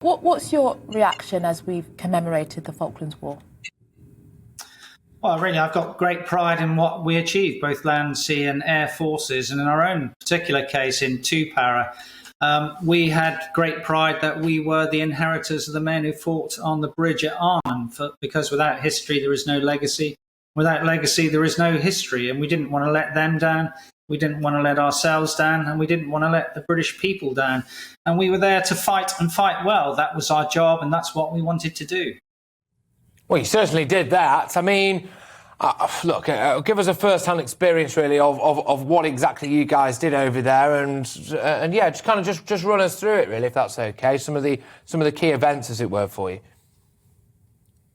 What's your reaction as we've commemorated the Falklands War? Well, really, I've got great pride in what we achieved, both land, sea and air forces. And in our own particular case in 2-Para, we had great pride that we were the inheritors of the men who fought on the bridge at Arnhem, because without history, there is no legacy. Without legacy, there is no history. And we didn't want to let them down. We didn't want to let ourselves down, and we didn't want to let the British people down. And we were there to fight and fight well. That was our job, and that's what we wanted to do. Well, you certainly did that. I mean, look, give us a first-hand experience, really, of what exactly you guys did over there, and yeah, just kind of just run us through it, really, if that's okay. Some of the key events, as it were, for you.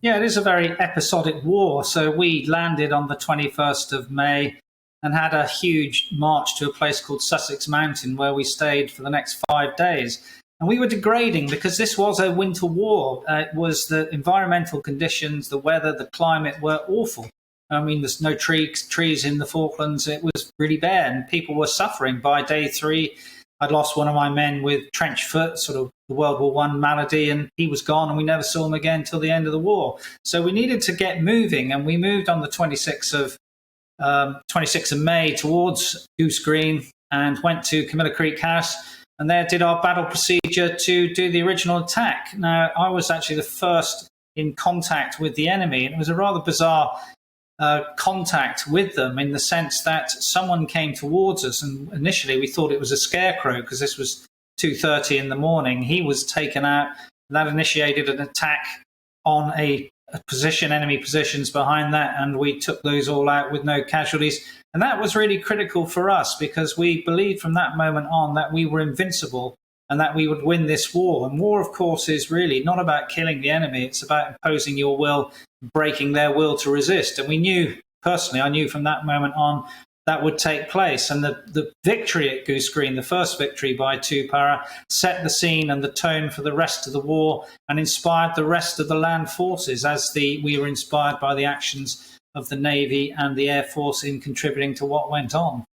Yeah, it is a very episodic war. So we landed on the 21st of May and had a huge march to a place called Sussex Mountain, where we stayed for the next 5 days. And we were degrading because this was a winter war. It was the environmental conditions, the weather, the climate were awful. I mean, there's no trees in the Falklands. It was really bare, and people were suffering. By day 3, I'd lost one of my men with trench foot, sort of the World War I malady, and he was gone, and we never saw him again till the end of the war. So we needed to get moving, and we moved on the 26th of May towards Goose Green and went to Camilla Creek House, and there did our battle procedure to do the original attack. Now, I was actually the first in contact with the enemy, and it was a rather bizarre contact with them, in the sense that someone came towards us, and initially we thought it was a scarecrow because this was 2:30 in the morning. He was taken out, and that initiated an attack on a position, enemy positions behind that, and we took those all out with no casualties. And that was really critical for us, because we believed from that moment on that we were invincible and that we would win this war. And war, of course, is really not about killing the enemy. It's about imposing your will, breaking their will to resist. And we knew, personally, I knew from that moment on that would take place. And the victory at Goose Green, the first victory by 2-Para, set the scene and the tone for the rest of the war and inspired the rest of the land forces, as we were inspired by the actions of the Navy and the Air Force in contributing to what went on.